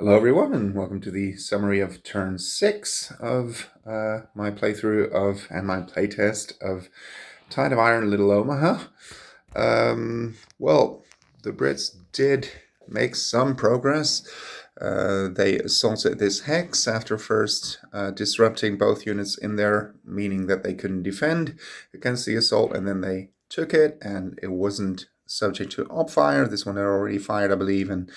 Hello, everyone, and welcome to the summary of turn 6 of my playthrough of and my playtest of Tide of Iron Little Omaha. Well, the Brits did make some progress. They assaulted this hex after first disrupting both units in there, meaning that they couldn't defend against the assault, and then they took it, and it wasn't subject to op fire. This one had already fired, I believe, and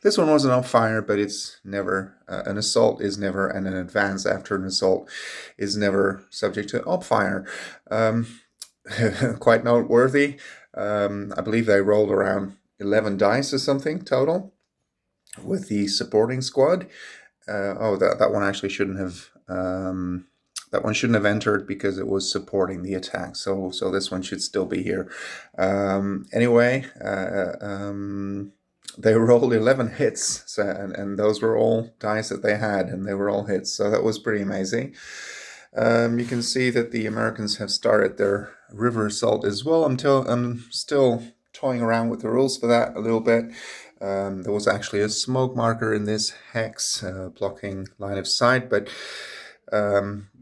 this one wasn't op fire, but it's never an assault is never, and an advance after an assault is never subject to op fire. Quite noteworthy. I believe they rolled around 11 dice or something total with the supporting squad. That one actually shouldn't have. That one shouldn't have entered because it was supporting the attack. So this one should still be here. Anyway, they rolled 11 hits, so, and those were all dice that they had, and they were all hits. So that was pretty amazing. You can see that the Americans have started their river assault as well. I'm still toying around with the rules for that a little bit. There was actually a smoke marker in this hex blocking line of sight, but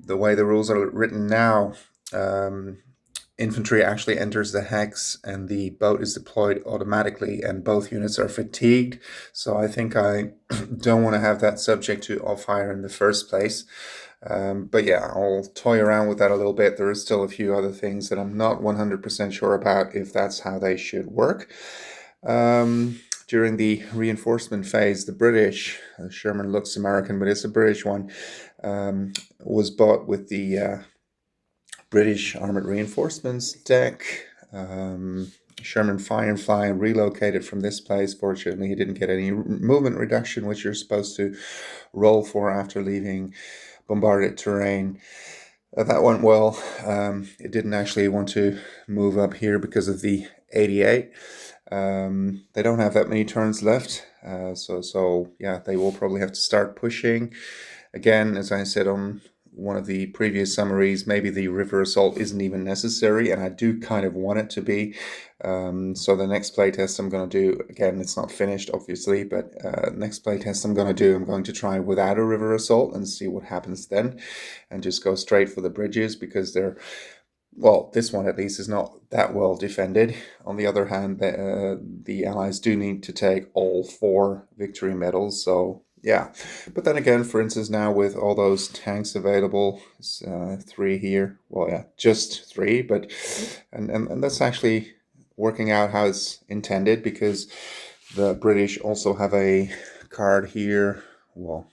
the way the rules are written now, infantry actually enters the hex and the boat is deployed automatically, and both units are fatigued. So I think I don't want to have that subject to off fire in the first place. But yeah, I'll toy around with that a little bit. There are still a few other things that I'm not 100% sure about if that's how they should work. During the reinforcement phase, the British, Sherman looks American, but it's a British one, was bought with the British Armored Reinforcements deck. Sherman Firefly relocated from this place. Fortunately, he didn't get any movement reduction, which you're supposed to roll for after leaving bombarded terrain. That went well. It didn't actually want to move up here because of the 88. They don't have that many turns left, so yeah, they will probably have to start pushing. Again, as I said on one of the previous summaries, maybe the river assault isn't even necessary, and I do kind of want it to be. So the next playtest I'm going to do, again, it's not finished, obviously, but next playtest I'm going to try without a river assault and see what happens then, and just go straight for the bridges, because they're, well, this one at least is not that well defended. On the other hand, the Allies do need to take all 4 victory medals, so yeah. But then again, for instance, now with all those tanks available, 3 here, well, yeah, just 3, but and that's actually working out how it's intended, because the British also have a card here. Well,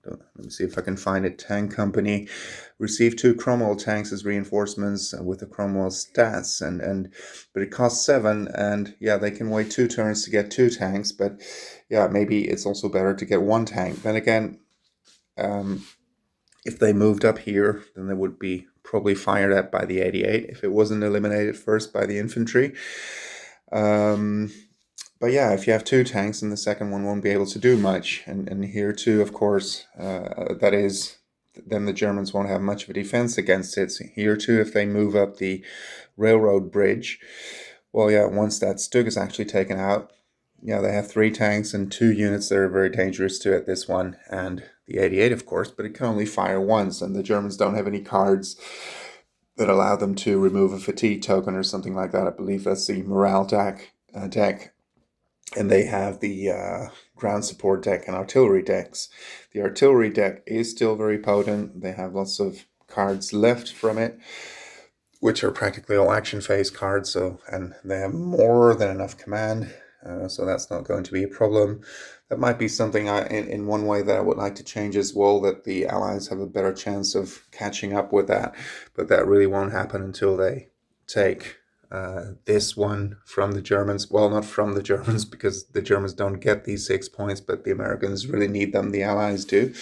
let me see if I can find it. Tank Company received 2 Cromwell tanks as reinforcements with the Cromwell stats, but it costs 7, and yeah, they can wait 2 turns to get 2 tanks, but yeah, maybe it's also better to get 1 tank. Then again, if they moved up here, then they would be probably fired at by the 88 if it wasn't eliminated first by the infantry. But yeah, if you have 2 tanks, then the second one won't be able to do much. And here too, of course, that is, then the Germans won't have much of a defense against it. So here too, if they move up the railroad bridge, well, yeah, once that Stug is actually taken out, yeah, they have 3 tanks and 2 units that are very dangerous to it, this one and the 88, of course, but it can only fire once, and the Germans don't have any cards that allow them to remove a fatigue token or something like that. I believe that's the morale deck. And they have the ground support deck and artillery decks. The artillery deck is still very potent. They have lots of cards left from it, which are practically all action phase cards. And they have more than enough command, so that's not going to be a problem. That might be something in one way that I would like to change as well, that the Allies have a better chance of catching up with that, but that really won't happen until they take this one from the Germans. Well, not from the Germans, because the Germans don't get these 6 points, but the Americans really need them. The Allies do.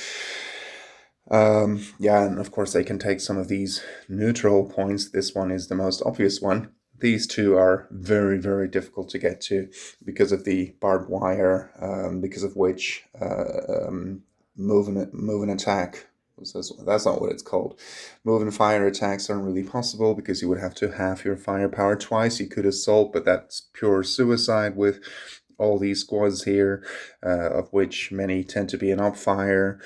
Yeah, and of course they can take some of these neutral points. This one is the most obvious one. These 2 are very, very difficult to get to because of the barbed wire, because of which move and attack. That's not what it's called. Move and fire attacks aren't really possible because you would have to halve your firepower twice. You could assault, but that's pure suicide with all these squads here, of which many tend to be an up fire.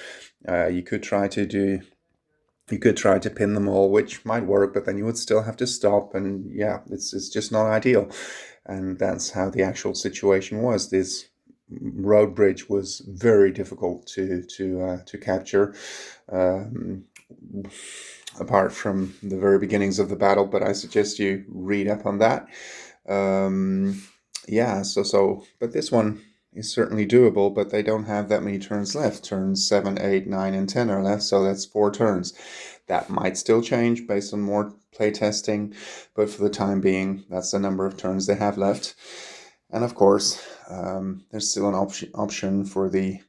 You could try to do you could try to pin them all, which might work, but then you would still have to stop, and yeah, it's just not ideal. And that's how the actual situation was. This road bridge was very difficult to capture, um, apart from the very beginnings of the battle. But I suggest you read up on that. Um, yeah, but this one is certainly doable, but they don't have that many turns left. Turns 7, 8, 9, and 10 are left, so that's 4 turns. That might still change based on more playtesting, but for the time being, that's the number of turns they have left. And of course, there's still an option for the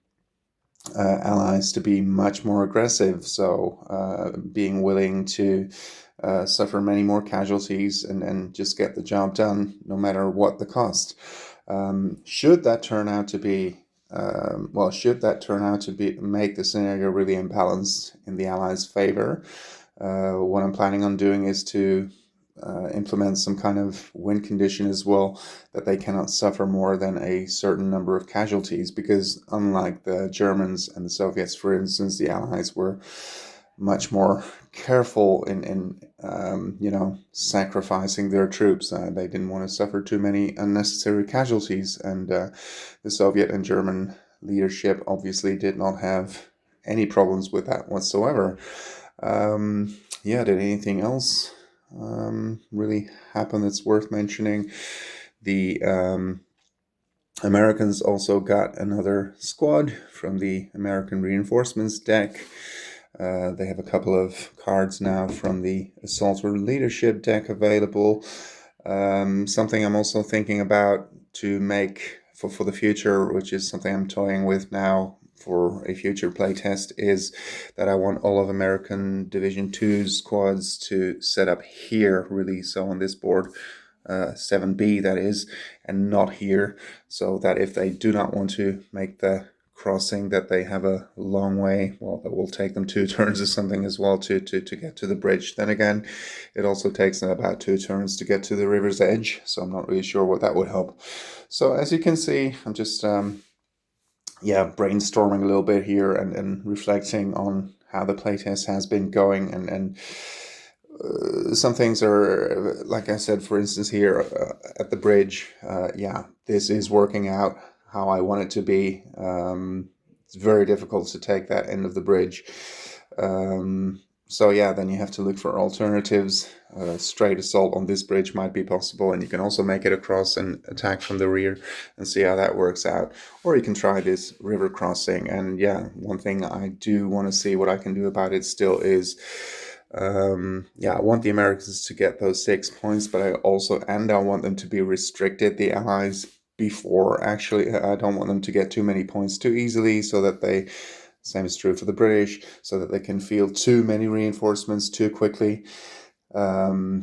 allies to be much more aggressive, so being willing to suffer many more casualties and just get the job done, no matter what the cost. Should that turn out to be make the scenario really imbalanced in the Allies' favor, what I'm planning on doing is to implement some kind of win condition as well, that they cannot suffer more than a certain number of casualties, because unlike the Germans and the Soviets, for instance, the Allies were much more careful in sacrificing their troops. They didn't want to suffer too many unnecessary casualties, and the Soviet and German leadership obviously did not have any problems with that whatsoever. Did anything else really happen that's worth mentioning? The Americans also got another squad from the American Reinforcements deck. They have a couple of cards now from the Assaulter Leadership deck available. Something I'm also thinking about to make for the future, which is something I'm toying with now for a future playtest, is that I want all of American Division 2's squads to set up here, really, so on this board, 7B that is, and not here, so that if they do not want to make the crossing, that they have a long way, well, that will take them 2 turns or something as well to get to the bridge. Then again, it also takes them about 2 turns to get to the river's edge, so I'm not really sure what that would help. So as you can see, I'm just brainstorming a little bit here and reflecting on how the playtest has been going, and some things are, like I said, for instance, here at the bridge, this is working out how I want it to be. It's very difficult to take that end of the bridge. Then you have to look for alternatives. Straight assault on this bridge might be possible, and you can also make it across and attack from the rear and see how that works out. Or you can try this river crossing, and one thing I do want to see what I can do about it still is, I want the Americans to get those 6 points, but I want them to be restricted, the Allies, before actually. I don't want them to get too many points too easily, so that same is true for the British, so that they can field too many reinforcements too quickly. So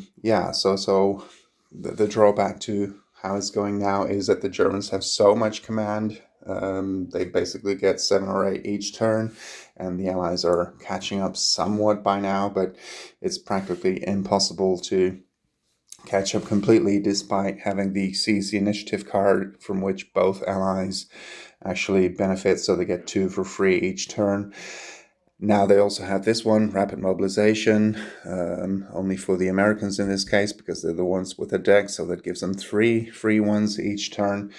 the drawback to how it's going now is that the Germans have so much command. They basically get 7 or 8 each turn, and the Allies are catching up somewhat by now, but it's practically impossible to catch up completely, despite having the seize the initiative card, from which both Allies actually benefit, so they get 2 for free each turn. Now they also have this one, rapid mobilization, only for the Americans in this case, because they're the ones with the deck, so that gives them 3 free ones each turn,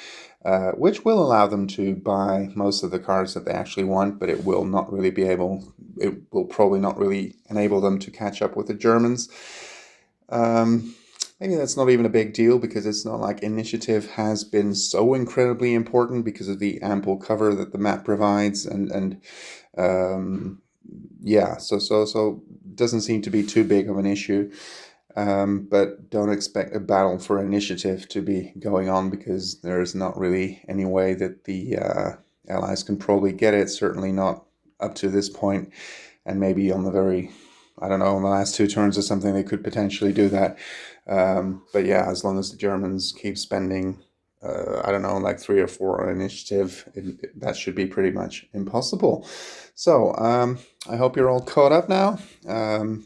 which will allow them to buy most of the cards that they actually want, but it will probably not really enable them to catch up with the Germans. Maybe that's not even a big deal, because it's not like initiative has been so incredibly important because of the ample cover that the map provides, so it doesn't seem to be too big of an issue. But don't expect a battle for initiative to be going on, because there's not really any way that the Allies can probably get it, certainly not up to this point, and maybe on the on the last 2 turns or something, they could potentially do that. As long as the Germans keep spending, 3 or 4 on initiative, that should be pretty much impossible. So I hope you're all caught up now. The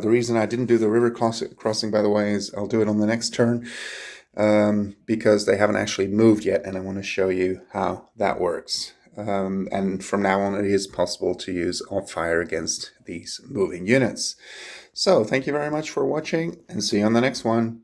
reason I didn't do the river crossing, by the way, is I'll do it on the next turn. because they haven't actually moved yet, and I want to show you how that works. And from now on, it is possible to use off fire against these moving units. So thank you very much for watching, and see you on the next one.